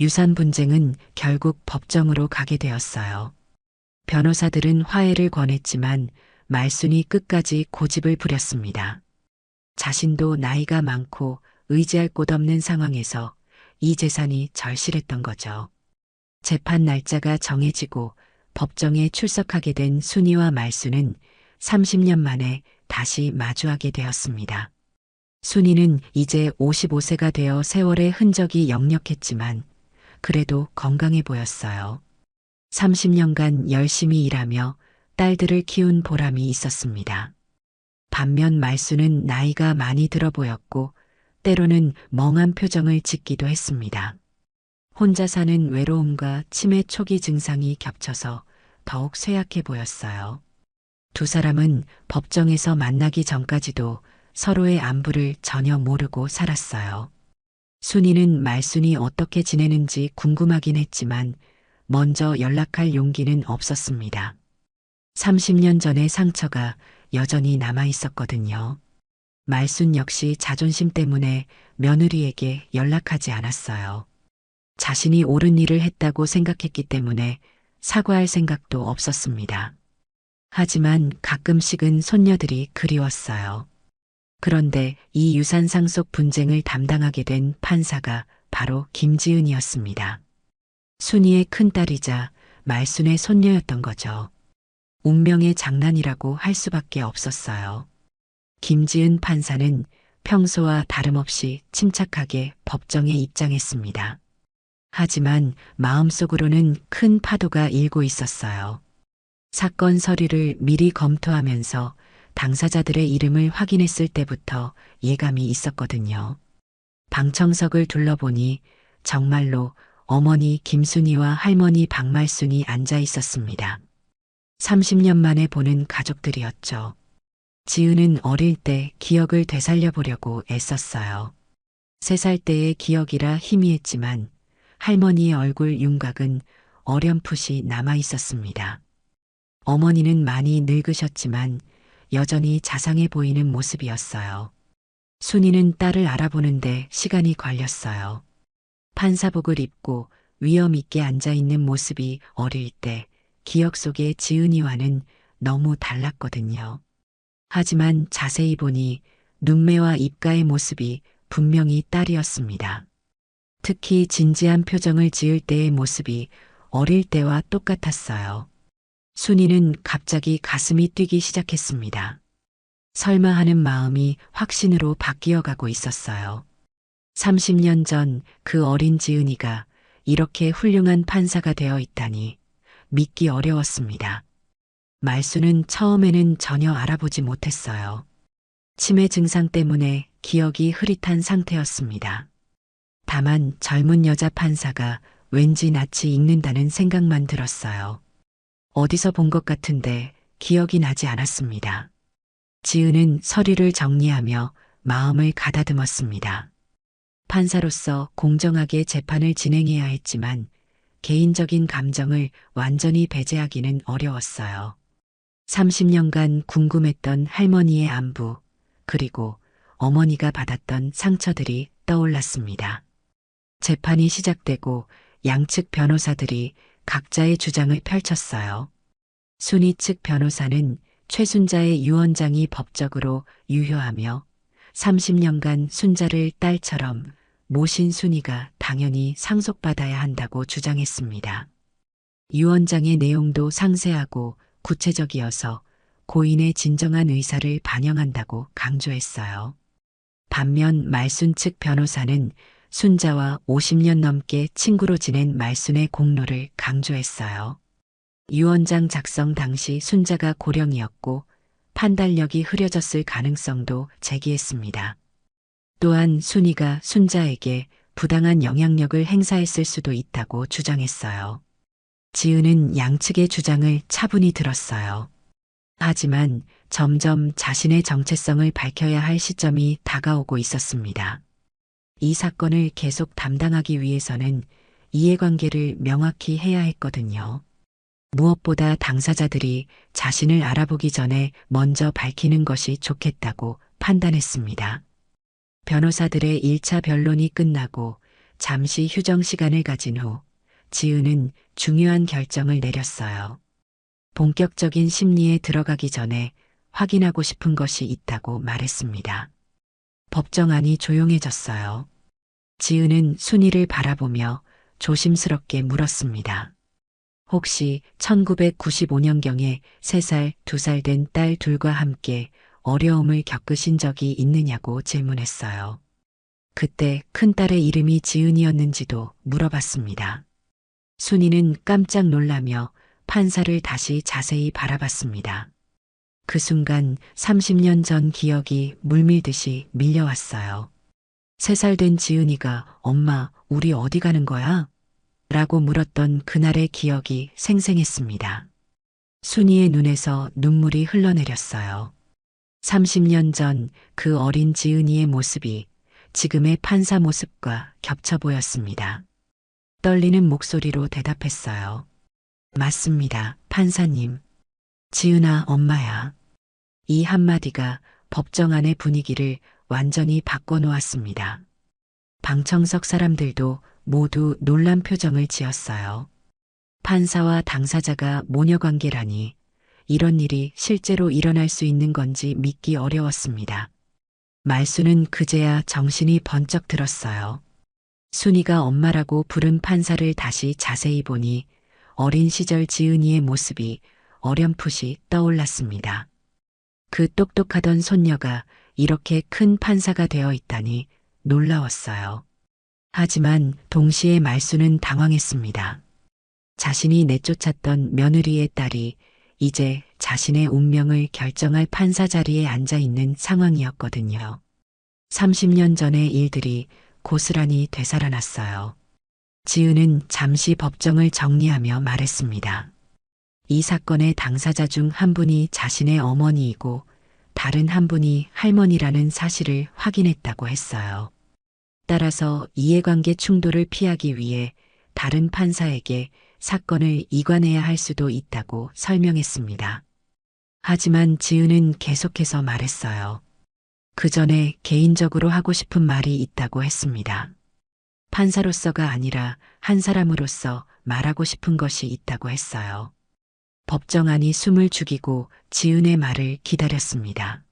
유산 분쟁은 결국 법정으로 가게 되었어요. 변호사들은 화해를 권했지만 말순이 끝까지 고집을 부렸습니다. 자신도 나이가 많고 의지할 곳 없는 상황에서 이 재산이 절실했던 거죠. 재판 날짜가 정해지고 법정에 출석하게 된 순이와 말순은 30년 만에 다시 마주하게 되었습니다. 순이는 이제 55세가 되어 세월의 흔적이 역력했지만 그래도 건강해 보였어요. 30년간 열심히 일하며 딸들을 키운 보람이 있었습니다. 반면 말순은 나이가 많이 들어 보였고 때로는 멍한 표정을 짓기도 했습니다. 혼자 사는 외로움과 치매 초기 증상이 겹쳐서 더욱 쇠약해 보였어요. 두 사람은 법정에서 만나기 전까지도 서로의 안부를 전혀 모르고 살았어요. 순이는 말순이 어떻게 지내는지 궁금하긴 했지만 먼저 연락할 용기는 없었습니다. 30년 전의 상처가 여전히 남아 있었거든요. 말순 역시 자존심 때문에 며느리에게 연락하지 않았어요. 자신이 옳은 일을 했다고 생각했기 때문에 사과할 생각도 없었습니다. 하지만 가끔씩은 손녀들이 그리웠어요. 그런데 이 유산 상속 분쟁을 담당하게 된 판사가 바로 김지은이었습니다. 순이의 큰딸이자 말순의 손녀였던 거죠. 운명의 장난이라고 할 수밖에 없었어요. 김지은 판사는 평소와 다름없이 침착하게 법정에 입장했습니다. 하지만 마음속으로는 큰 파도가 일고 있었어요. 사건 서류를 미리 검토하면서 당사자들의 이름을 확인했을 때부터 예감이 있었거든요. 방청석을 둘러보니 정말로 어머니 김순이와 할머니 박말순이 앉아 있었습니다. 30년 만에 보는 가족들이었죠. 지은은 어릴 때 기억을 되살려 보려고 애썼어요. 3살 때의 기억이라 희미했지만 할머니의 얼굴 윤곽은 어렴풋이 남아 있었습니다. 어머니는 많이 늙으셨지만 여전히 자상해 보이는 모습이었어요. 순이는 딸을 알아보는데 시간이 걸렸어요. 판사복을 입고 위엄 있게 앉아 있는 모습이 어릴 때 기억 속의 지은이와는 너무 달랐거든요. 하지만 자세히 보니 눈매와 입가의 모습이 분명히 딸이었습니다. 특히 진지한 표정을 지을 때의 모습이 어릴 때와 똑같았어요. 순이는 갑자기 가슴이 뛰기 시작했습니다. 설마 하는 마음이 확신으로 바뀌어 가고 있었어요. 30년 전 그 어린 지은이가 이렇게 훌륭한 판사가 되어 있다니 믿기 어려웠습니다. 말수는 처음에는 전혀 알아보지 못했어요. 치매 증상 때문에 기억이 흐릿한 상태였습니다. 다만 젊은 여자 판사가 왠지 낯이 익는다는 생각만 들었어요. 어디서 본 것 같은데 기억이 나지 않았습니다. 지은은 서류를 정리하며 마음을 가다듬었습니다. 판사로서 공정하게 재판을 진행해야 했지만 개인적인 감정을 완전히 배제하기는 어려웠어요. 30년간 궁금했던 할머니의 안부, 그리고 어머니가 받았던 상처들이 떠올랐습니다. 재판이 시작되고 양측 변호사들이 각자의 주장을 펼쳤어요. 순이 측 변호사는 최순자의 유언장이 법적으로 유효하며 30년간 순자를 딸처럼 모신 순이가 당연히 상속받아야 한다고 주장했습니다. 유언장의 내용도 상세하고 구체적이어서 고인의 진정한 의사를 반영한다고 강조했어요. 반면 말순 측 변호사는 순자와 50년 넘게 친구로 지낸 말순의 공로를 강조했어요. 유언장 작성 당시 순자가 고령이었고 판단력이 흐려졌을 가능성도 제기했습니다. 또한 순이가 순자에게 부당한 영향력을 행사했을 수도 있다고 주장했어요. 지은은 양측의 주장을 차분히 들었어요. 하지만 점점 자신의 정체성을 밝혀야 할 시점이 다가오고 있었습니다. 이 사건을 계속 담당하기 위해서는 이해관계를 명확히 해야 했거든요. 무엇보다 당사자들이 자신을 알아보기 전에 먼저 밝히는 것이 좋겠다고 판단했습니다. 변호사들의 1차 변론이 끝나고 잠시 휴정 시간을 가진 후 지은은 중요한 결정을 내렸어요. 본격적인 심리에 들어가기 전에 확인하고 싶은 것이 있다고 말했습니다. 법정 안이 조용해졌어요. 지은은 순이를 바라보며 조심스럽게 물었습니다. 혹시 1995년경에 3살, 2살 된 딸 둘과 함께 어려움을 겪으신 적이 있느냐고 질문했어요. 그때 큰딸의 이름이 지은이었는지도 물어봤습니다. 순이는 깜짝 놀라며 판사를 다시 자세히 바라봤습니다. 그 순간 30년 전 기억이 물밀듯이 밀려왔어요. 3살 된 지은이가 엄마, 우리 어디 가는 거야? 라고 물었던 그날의 기억이 생생했습니다. 순이의 눈에서 눈물이 흘러내렸어요. 30년 전 그 어린 지은이의 모습이 지금의 판사 모습과 겹쳐 보였습니다. 떨리는 목소리로 대답했어요. 맞습니다, 판사님. 지은아, 엄마야. 이 한마디가 법정 안의 분위기를 완전히 바꿔놓았습니다. 방청석 사람들도 모두 놀란 표정을 지었어요. 판사와 당사자가 모녀관계라니 이런 일이 실제로 일어날 수 있는 건지 믿기 어려웠습니다. 말수는 그제야 정신이 번쩍 들었어요. 순이가 엄마라고 부른 판사를 다시 자세히 보니 어린 시절 지은이의 모습이 어렴풋이 떠올랐습니다. 그 똑똑하던 손녀가 이렇게 큰 판사가 되어 있다니 놀라웠어요. 하지만 동시에 말수는 당황했습니다. 자신이 내쫓았던 며느리의 딸이 이제 자신의 운명을 결정할 판사 자리에 앉아 있는 상황이었거든요. 30년 전의 일들이 고스란히 되살아났어요. 지은은 잠시 법정을 정리하며 말했습니다. 이 사건의 당사자 중 한 분이 자신의 어머니이고 다른 한 분이 할머니라는 사실을 확인했다고 했어요. 따라서 이해관계 충돌을 피하기 위해 다른 판사에게 사건을 이관해야 할 수도 있다고 설명했습니다. 하지만 지은은 계속해서 말했어요. 그 전에 개인적으로 하고 싶은 말이 있다고 했습니다. 판사로서가 아니라 한 사람으로서 말하고 싶은 것이 있다고 했어요. 법정 안이 숨을 죽이고 지은의 말을 기다렸습니다.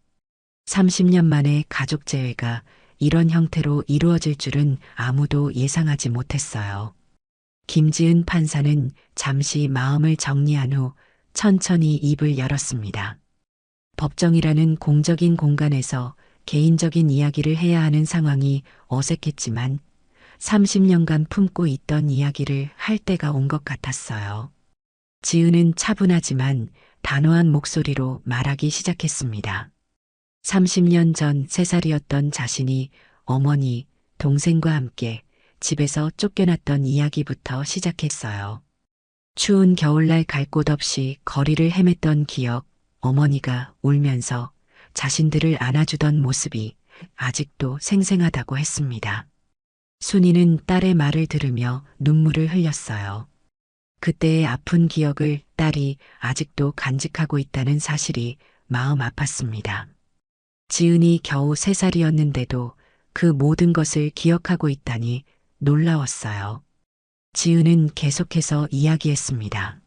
30년 만에 가족 재회가 이런 형태로 이루어질 줄은 아무도 예상하지 못했어요. 김지은 판사는 잠시 마음을 정리한 후 천천히 입을 열었습니다. 법정이라는 공적인 공간에서 개인적인 이야기를 해야 하는 상황이 어색했지만 30년간 품고 있던 이야기를 할 때가 온 것 같았어요. 지은은 차분하지만 단호한 목소리로 말하기 시작했습니다. 30년 전 3살이었던 자신이 어머니, 동생과 함께 집에서 쫓겨났던 이야기부터 시작했어요. 추운 겨울날 갈 곳 없이 거리를 헤맸던 기억, 어머니가 울면서 자신들을 안아주던 모습이 아직도 생생하다고 했습니다. 순이는 딸의 말을 들으며 눈물을 흘렸어요. 그때의 아픈 기억을 딸이 아직도 간직하고 있다는 사실이 마음 아팠습니다. 지은이 겨우 3살이었는데도 그 모든 것을 기억하고 있다니 놀라웠어요. 지은은 계속해서 이야기했습니다.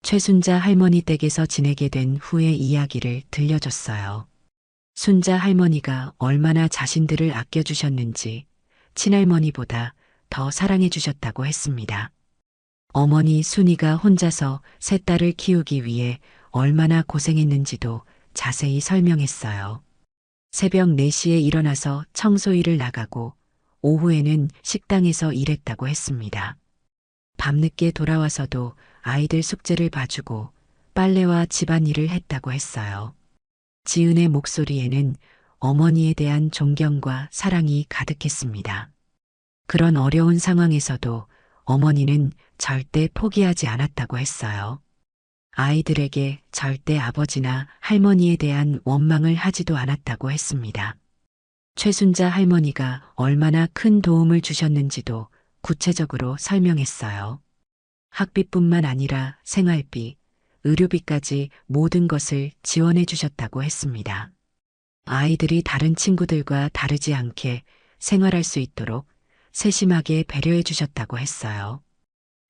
최순자 할머니 댁에서 지내게 된 후의 이야기를 들려줬어요. 순자 할머니가 얼마나 자신들을 아껴주셨는지 친할머니보다 더 사랑해주셨다고 했습니다. 어머니 순이가 혼자서 세 딸을 키우기 위해 얼마나 고생했는지도 자세히 설명했어요. 새벽 4시에 일어나서 청소일을 나가고 오후에는 식당에서 일했다고 했습니다. 밤늦게 돌아와서도 아이들 숙제를 봐주고 빨래와 집안일을 했다고 했어요. 지은의 목소리에는 어머니에 대한 존경과 사랑이 가득했습니다. 그런 어려운 상황에서도 어머니는 절대 포기하지 않았다고 했어요. 아이들에게 절대 아버지나 할머니에 대한 원망을 하지도 않았다고 했습니다. 최순자 할머니가 얼마나 큰 도움을 주셨는지도 구체적으로 설명했어요. 학비뿐만 아니라 생활비, 의료비까지 모든 것을 지원해 주셨다고 했습니다. 아이들이 다른 친구들과 다르지 않게 생활할 수 있도록 세심하게 배려해 주셨다고 했어요.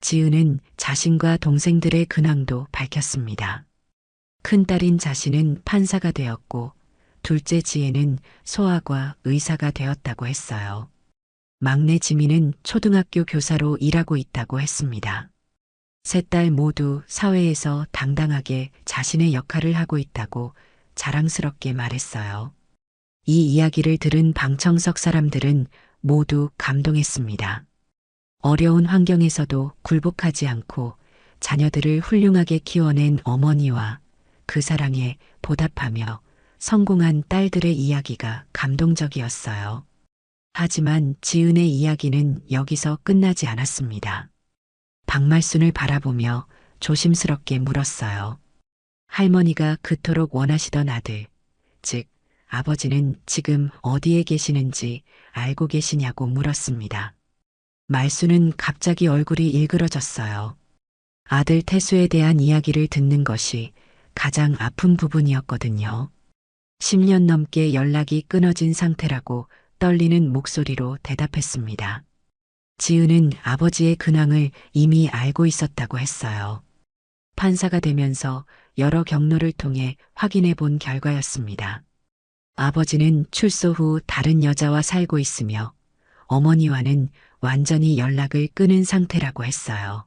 지은은 자신과 동생들의 근황도 밝혔습니다. 큰딸인 자신은 판사가 되었고 둘째 지혜는 소아과 의사가 되었다고 했어요. 막내 지민은 초등학교 교사로 일하고 있다고 했습니다. 세 딸 모두 사회에서 당당하게 자신의 역할을 하고 있다고 자랑스럽게 말했어요. 이 이야기를 들은 방청석 사람들은 모두 감동했습니다. 어려운 환경에서도 굴복하지 않고 자녀들을 훌륭하게 키워낸 어머니와 그 사랑에 보답하며 성공한 딸들의 이야기가 감동적이었어요. 하지만 지은의 이야기는 여기서 끝나지 않았습니다. 박말순을 바라보며 조심스럽게 물었어요. 할머니가 그토록 원하시던 아들, 즉 아버지는 지금 어디에 계시는지 알고 계시냐고 물었습니다. 말순은 갑자기 얼굴이 일그러졌어요. 아들 태수에 대한 이야기를 듣는 것이 가장 아픈 부분이었거든요. 10년 넘게 연락이 끊어진 상태라고 떨리는 목소리로 대답했습니다. 지은은 아버지의 근황을 이미 알고 있었다고 했어요. 판사가 되면서 여러 경로를 통해 확인해 본 결과였습니다. 아버지는 출소 후 다른 여자와 살고 있으며 어머니와는 완전히 연락을 끊은 상태라고 했어요.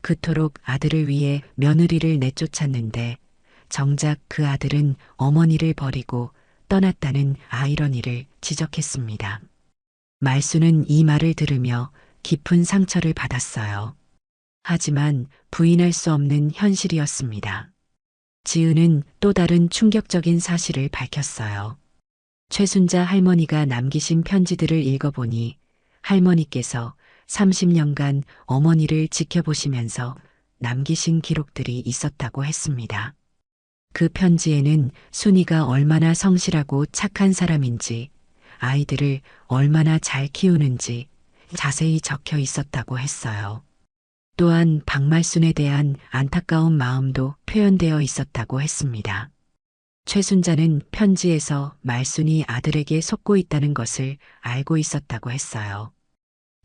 그토록 아들을 위해 며느리를 내쫓았는데 정작 그 아들은 어머니를 버리고 떠났다는 아이러니를 지적했습니다. 말수는 이 말을 들으며 깊은 상처를 받았어요. 하지만 부인할 수 없는 현실이었습니다. 지은은 또 다른 충격적인 사실을 밝혔어요. 최순자 할머니가 남기신 편지들을 읽어보니 할머니께서 30년간 어머니를 지켜보시면서 남기신 기록들이 있었다고 했습니다. 그 편지에는 순이가 얼마나 성실하고 착한 사람인지, 아이들을 얼마나 잘 키우는지 자세히 적혀 있었다고 했어요. 또한 박말순에 대한 안타까운 마음도 표현되어 있었다고 했습니다. 최순자는 편지에서 말순이 아들에게 속고 있다는 것을 알고 있었다고 했어요.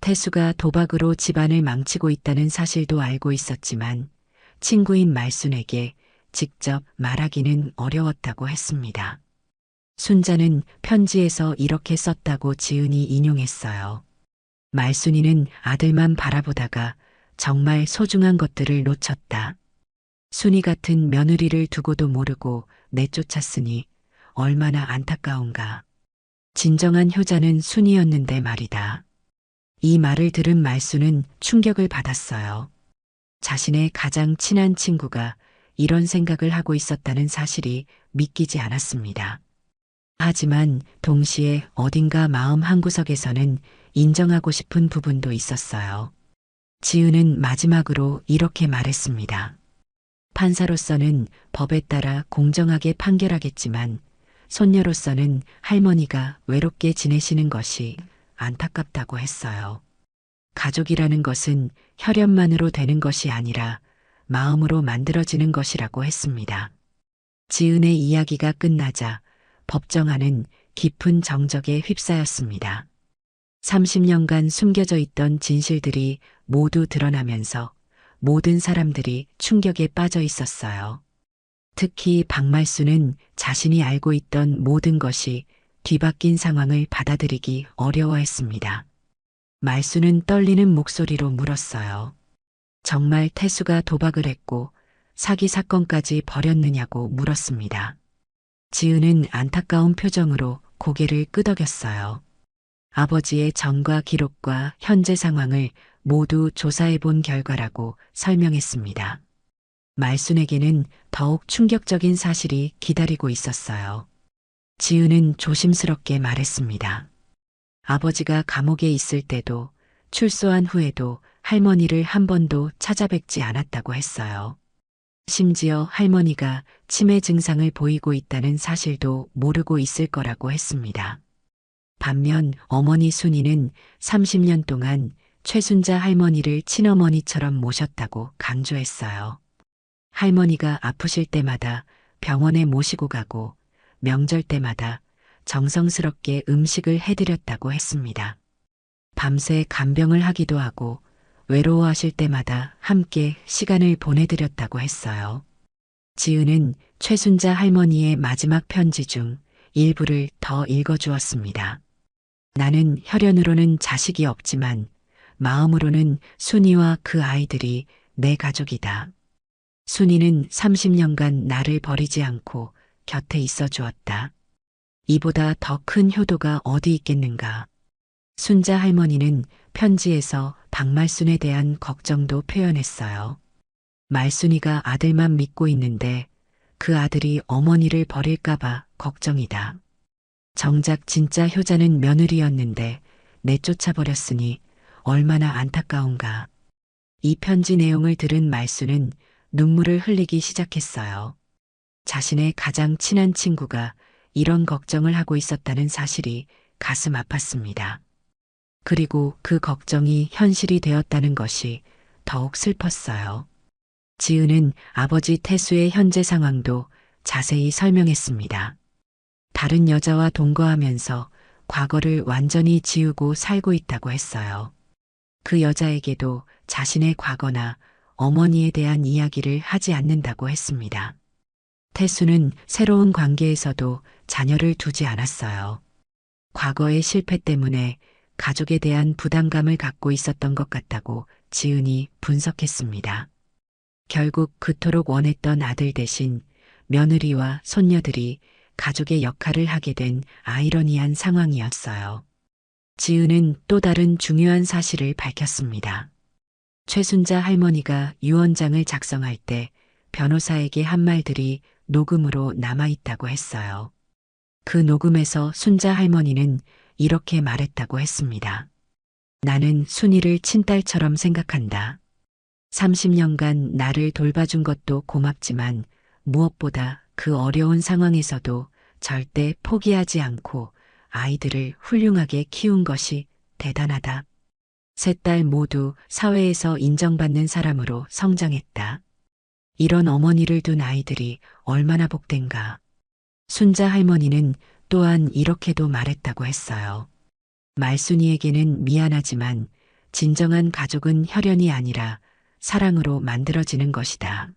태수가 도박으로 집안을 망치고 있다는 사실도 알고 있었지만 친구인 말순에게 직접 말하기는 어려웠다고 했습니다. 순자는 편지에서 이렇게 썼다고 지은이 인용했어요. 말순이는 아들만 바라보다가 정말 소중한 것들을 놓쳤다. 순이 같은 며느리를 두고도 모르고 내쫓았으니 얼마나 안타까운가. 진정한 효자는 순이였는데 말이다. 이 말을 들은 말수는 충격을 받았어요. 자신의 가장 친한 친구가 이런 생각을 하고 있었다는 사실이 믿기지 않았습니다. 하지만 동시에 어딘가 마음 한구석에서는 인정하고 싶은 부분도 있었어요. 지은은 마지막으로 이렇게 말했습니다. 판사로서는 법에 따라 공정하게 판결하겠지만 손녀로서는 할머니가 외롭게 지내시는 것이 안타깝다고 했어요. 가족이라는 것은 혈연만으로 되는 것이 아니라 마음으로 만들어지는 것이라고 했습니다. 지은의 이야기가 끝나자 법정안은 깊은 정적에 휩싸였습니다. 30년간 숨겨져 있던 진실들이 모두 드러나면서 모든 사람들이 충격에 빠져 있었어요. 특히 박말수는 자신이 알고 있던 모든 것이 뒤바뀐 상황을 받아들이기 어려워했습니다. 말수는 떨리는 목소리로 물었어요. 정말 태수가 도박을 했고 사기 사건까지 벌였느냐고 물었습니다. 지은은 안타까운 표정으로 고개를 끄덕였어요. 아버지의 전과 기록과 현재 상황을 모두 조사해 본 결과라고 설명했습니다. 말순에게는 더욱 충격적인 사실이 기다리고 있었어요. 지은은 조심스럽게 말했습니다. 아버지가 감옥에 있을 때도 출소한 후에도 할머니를 한 번도 찾아뵙지 않았다고 했어요. 심지어 할머니가 치매 증상을 보이고 있다는 사실도 모르고 있을 거라고 했습니다. 반면 어머니 순이는 30년 동안 최순자 할머니를 친어머니처럼 모셨다고 강조했어요. 할머니가 아프실 때마다 병원에 모시고 가고 명절 때마다 정성스럽게 음식을 해드렸다고 했습니다. 밤새 간병을 하기도 하고 외로워하실 때마다 함께 시간을 보내드렸다고 했어요. 지은은 최순자 할머니의 마지막 편지 중 일부를 더 읽어주었습니다. 나는 혈연으로는 자식이 없지만 마음으로는 순이와 그 아이들이 내 가족이다. 순이는 30년간 나를 버리지 않고 곁에 있어 주었다. 이보다 더 큰 효도가 어디 있겠는가. 순자 할머니는 편지에서 박말순에 대한 걱정도 표현했어요. 말순이가 아들만 믿고 있는데 그 아들이 어머니를 버릴까봐 걱정이다. 정작 진짜 효자는 며느리였는데 내쫓아버렸으니 얼마나 안타까운가. 이 편지 내용을 들은 말순은 눈물을 흘리기 시작했어요. 자신의 가장 친한 친구가 이런 걱정을 하고 있었다는 사실이 가슴 아팠습니다. 그리고 그 걱정이 현실이 되었다는 것이 더욱 슬펐어요. 지은은 아버지 태수의 현재 상황도 자세히 설명했습니다. 다른 여자와 동거하면서 과거를 완전히 지우고 살고 있다고 했어요. 그 여자에게도 자신의 과거나 어머니에 대한 이야기를 하지 않는다고 했습니다. 태수는 새로운 관계에서도 자녀를 두지 않았어요. 과거의 실패 때문에 가족에 대한 부담감을 갖고 있었던 것 같다고 지은이 분석했습니다. 결국 그토록 원했던 아들 대신 며느리와 손녀들이 가족의 역할을 하게 된 아이러니한 상황이었어요. 지은은 또 다른 중요한 사실을 밝혔습니다. 최순자 할머니가 유언장을 작성할 때 변호사에게 한 말들이 녹음으로 남아있다고 했어요. 그 녹음에서 순자 할머니는 이렇게 말했다고 했습니다. 나는 순이를 친딸처럼 생각한다. 30년간 나를 돌봐준 것도 고맙지만 무엇보다 그 어려운 상황에서도 절대 포기하지 않고 아이들을 훌륭하게 키운 것이 대단하다. 세 딸 모두 사회에서 인정받는 사람으로 성장했다. 이런 어머니를 둔 아이들이 얼마나 복된가. 순자 할머니는 또한 이렇게도 말했다고 했어요. 말순이에게는 미안하지만 진정한 가족은 혈연이 아니라 사랑으로 만들어지는 것이다.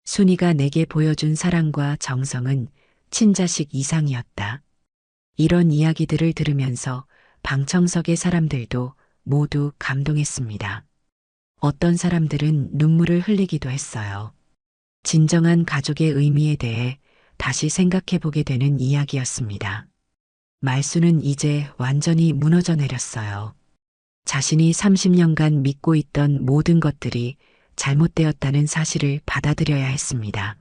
순이가 내게 보여준 사랑과 정성은 친자식 이상이었다. 이런 이야기들을 들으면서 방청석의 사람들도 모두 감동했습니다. 어떤 사람들은 눈물을 흘리기도 했어요. 진정한 가족의 의미에 대해 다시 생각해 보게 되는 이야기였습니다. 말수는 이제 완전히 무너져 내렸어요. 자신이 30년간 믿고 있던 모든 것들이 잘못되었다는 사실을 받아들여야 했습니다.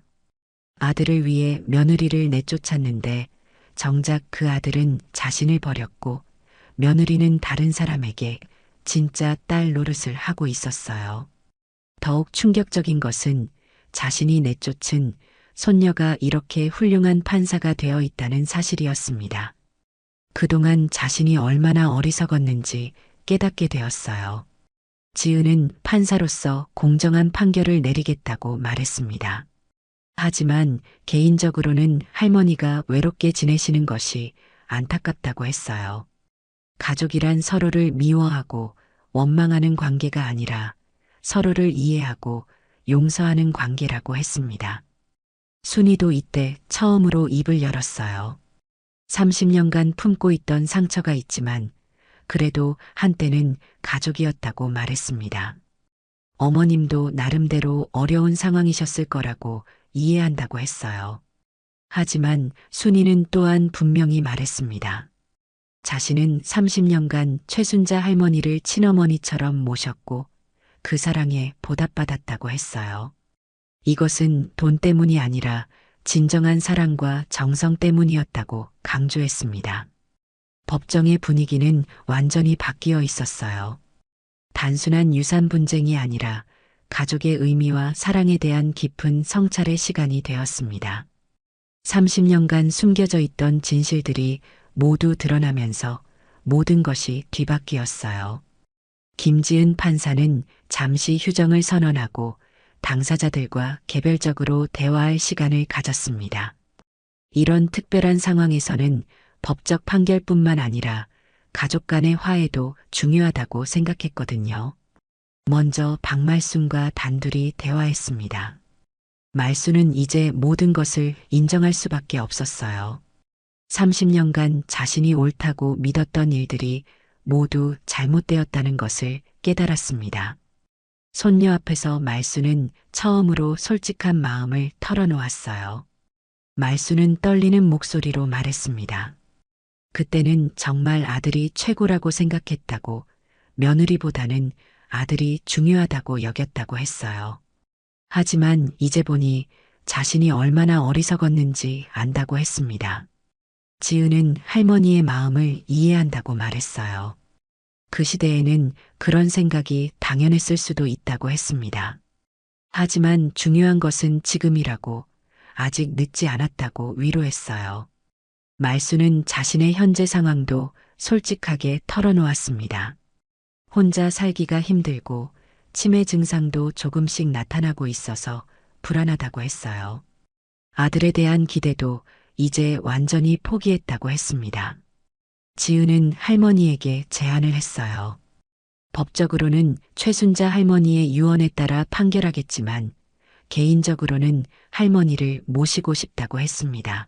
아들을 위해 며느리를 내쫓았는데 정작 그 아들은 자신을 버렸고 며느리는 다른 사람에게 진짜 딸 노릇을 하고 있었어요. 더욱 충격적인 것은 자신이 내쫓은 손녀가 이렇게 훌륭한 판사가 되어 있다는 사실이었습니다. 그동안 자신이 얼마나 어리석었는지 깨닫게 되었어요. 지은은 판사로서 공정한 판결을 내리겠다고 말했습니다. 하지만 개인적으로는 할머니가 외롭게 지내시는 것이 안타깝다고 했어요. 가족이란 서로를 미워하고 원망하는 관계가 아니라 서로를 이해하고 용서하는 관계라고 했습니다. 순이도 이때 처음으로 입을 열었어요. 30년간 품고 있던 상처가 있지만 그래도 한때는 가족이었다고 말했습니다. 어머님도 나름대로 어려운 상황이셨을 거라고 이해한다고 했어요. 하지만 순이는 또한 분명히 말했습니다. 자신은 30년간 최순자 할머니를 친어머니처럼 모셨고 그 사랑에 보답받았다고 했어요. 이것은 돈 때문이 아니라 진정한 사랑과 정성 때문이었다고 강조했습니다. 법정의 분위기는 완전히 바뀌어 있었어요. 단순한 유산 분쟁이 아니라 가족의 의미와 사랑에 대한 깊은 성찰의 시간이 되었습니다. 30년간 숨겨져 있던 진실들이 모두 드러나면서 모든 것이 뒤바뀌었어요. 김지은 판사는 잠시 휴정을 선언하고 당사자들과 개별적으로 대화할 시간을 가졌습니다. 이런 특별한 상황에서는 법적 판결뿐만 아니라 가족 간의 화해도 중요하다고 생각했거든요. 먼저 박말순과 단둘이 대화했습니다. 말순은 이제 모든 것을 인정할 수밖에 없었어요. 30년간 자신이 옳다고 믿었던 일들이 모두 잘못되었다는 것을 깨달았습니다. 손녀 앞에서 말순은 처음으로 솔직한 마음을 털어놓았어요. 말순은 떨리는 목소리로 말했습니다. 그때는 정말 아들이 최고라고 생각했다고, 며느리보다는 아들이 중요하다고 여겼다고 했어요. 하지만 이제 보니 자신이 얼마나 어리석었는지 안다고 했습니다. 지은은 할머니의 마음을 이해한다고 말했어요. 그 시대에는 그런 생각이 당연했을 수도 있다고 했습니다. 하지만 중요한 것은 지금이라고, 아직 늦지 않았다고 위로했어요. 말수는 자신의 현재 상황도 솔직하게 털어놓았습니다. 혼자 살기가 힘들고 치매 증상도 조금씩 나타나고 있어서 불안하다고 했어요. 아들에 대한 기대도 이제 완전히 포기했다고 했습니다. 지은은 할머니에게 제안을 했어요. 법적으로는 최순자 할머니의 유언에 따라 판결하겠지만 개인적으로는 할머니를 모시고 싶다고 했습니다.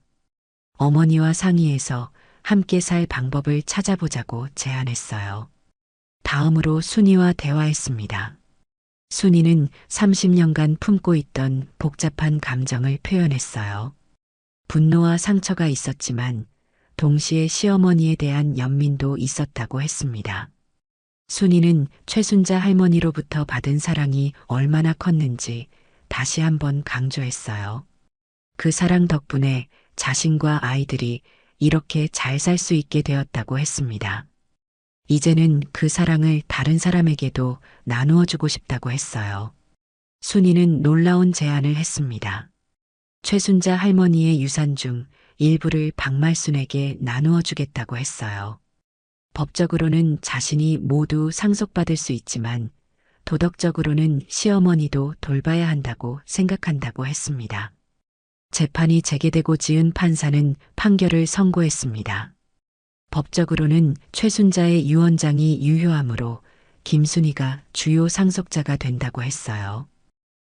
어머니와 상의해서 함께 살 방법을 찾아보자고 제안했어요. 다음으로 순이와 대화했습니다. 순이는 30년간 품고 있던 복잡한 감정을 표현했어요. 분노와 상처가 있었지만 동시에 시어머니에 대한 연민도 있었다고 했습니다. 순이는 최순자 할머니로부터 받은 사랑이 얼마나 컸는지 다시 한번 강조했어요. 그 사랑 덕분에 자신과 아이들이 이렇게 잘 살 수 있게 되었다고 했습니다. 이제는 그 사랑을 다른 사람에게도 나누어 주고 싶다고 했어요. 순이는 놀라운 제안을 했습니다. 최순자 할머니의 유산 중 일부를 박말순에게 나누어 주겠다고 했어요. 법적으로는 자신이 모두 상속받을 수 있지만 도덕적으로는 시어머니도 돌봐야 한다고 생각한다고 했습니다. 재판이 재개되고 지은 판사는 판결을 선고했습니다. 법적으로는 최순자의 유언장이 유효하므로 김순이가 주요 상속자가 된다고 했어요.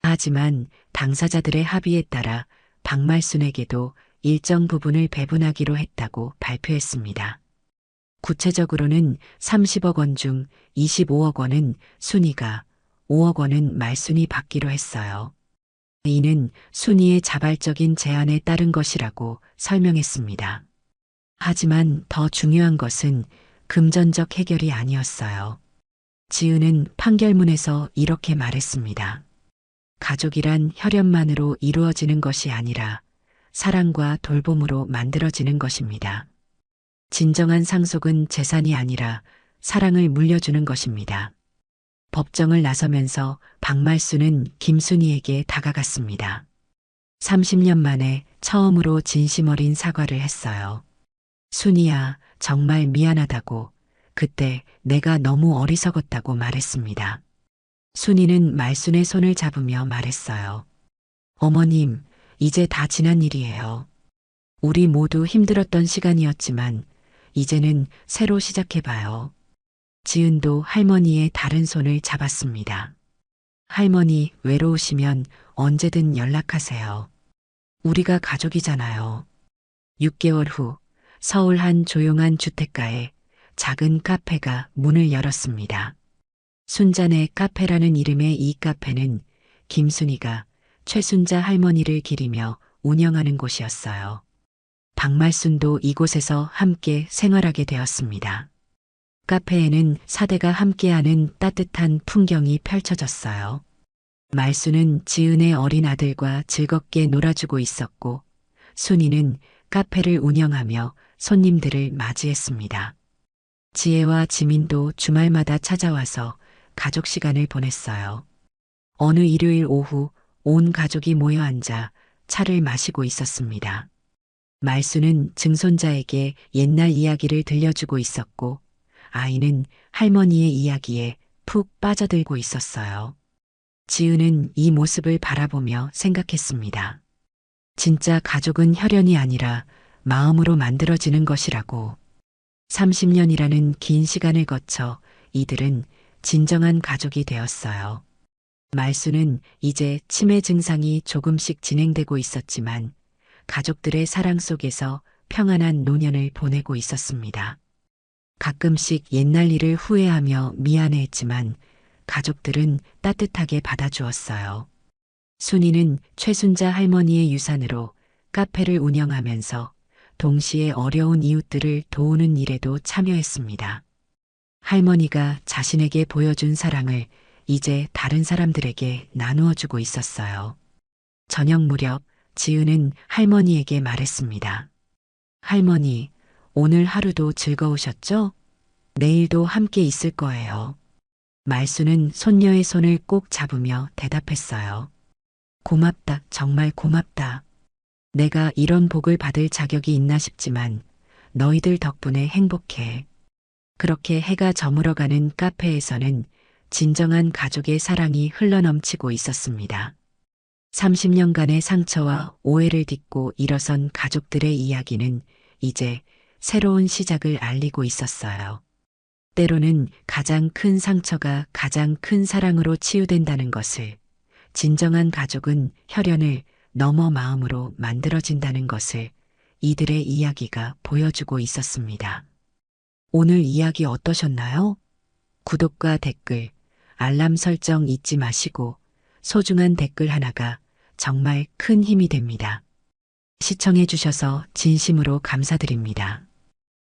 하지만 당사자들의 합의에 따라 박말순에게도 일정 부분을 배분하기로 했다고 발표했습니다. 구체적으로는 30억 원 중 25억 원은 순이가, 5억 원은 말순이 받기로 했어요. 이는 순이의 자발적인 제안에 따른 것이라고 설명했습니다. 하지만 더 중요한 것은 금전적 해결이 아니었어요. 지은은 판결문에서 이렇게 말했습니다. 가족이란 혈연만으로 이루어지는 것이 아니라 사랑과 돌봄으로 만들어지는 것입니다. 진정한 상속은 재산이 아니라 사랑을 물려주는 것입니다. 법정을 나서면서 박말순은 김순이에게 다가갔습니다. 30년 만에 처음으로 진심 어린 사과를 했어요. 순이야, 정말 미안하다고. 그때 내가 너무 어리석었다고 말했습니다. 순이는 말순의 손을 잡으며 말했어요. 어머님, 이제 다 지난 일이에요. 우리 모두 힘들었던 시간이었지만 이제는 새로 시작해봐요. 지은도 할머니의 다른 손을 잡았습니다. 할머니 외로우시면 언제든 연락하세요. 우리가 가족이잖아요. 6개월 후 서울 한 조용한 주택가에 작은 카페가 문을 열었습니다. 순자네 카페라는 이름의 이 카페는 김순이가 최순자 할머니를 기리며 운영하는 곳이었어요. 박말순도 이곳에서 함께 생활하게 되었습니다. 카페에는 사대가 함께하는 따뜻한 풍경이 펼쳐졌어요. 말순은 지은의 어린 아들과 즐겁게 놀아주고 있었고 순이는 카페를 운영하며 손님들을 맞이했습니다. 지혜와 지민도 주말마다 찾아와서 가족 시간을 보냈어요. 어느 일요일 오후 온 가족이 모여 앉아 차를 마시고 있었습니다. 말순은 증손자에게 옛날 이야기를 들려주고 있었고 아이는 할머니의 이야기에 푹 빠져들고 있었어요. 지은은 이 모습을 바라보며 생각했습니다. 진짜 가족은 혈연이 아니라 마음으로 만들어지는 것이라고. 30년이라는 긴 시간을 거쳐 이들은 진정한 가족이 되었어요. 말순은 이제 치매 증상이 조금씩 진행되고 있었지만 가족들의 사랑 속에서 평안한 노년을 보내고 있었습니다. 가끔씩 옛날 일을 후회하며 미안해했지만 가족들은 따뜻하게 받아주었어요. 순이는 최순자 할머니의 유산으로 카페를 운영하면서 동시에 어려운 이웃들을 도우는 일에도 참여했습니다. 할머니가 자신에게 보여준 사랑을 이제 다른 사람들에게 나누어 주고 있었어요. 저녁 무렵 지은은 할머니에게 말했습니다. 할머니, 오늘 하루도 즐거우셨죠? 내일도 함께 있을 거예요. 말순은 손녀의 손을 꼭 잡으며 대답했어요. 고맙다, 정말 고맙다. 내가 이런 복을 받을 자격이 있나 싶지만 너희들 덕분에 행복해. 그렇게 해가 저물어가는 카페에서는 진정한 가족의 사랑이 흘러넘치고 있었습니다. 30년간의 상처와 오해를 딛고 일어선 가족들의 이야기는 이제 새로운 시작을 알리고 있었어요. 때로는 가장 큰 상처가 가장 큰 사랑으로 치유된다는 것을 진정한 가족은 혈연을 넘어 마음으로 만들어진다는 것을 이들의 이야기가 보여주고 있었습니다. 오늘 이야기 어떠셨나요? 구독과 댓글, 알람 설정 잊지 마시고 소중한 댓글 하나가 정말 큰 힘이 됩니다. 시청해 주셔서 진심으로 감사드립니다.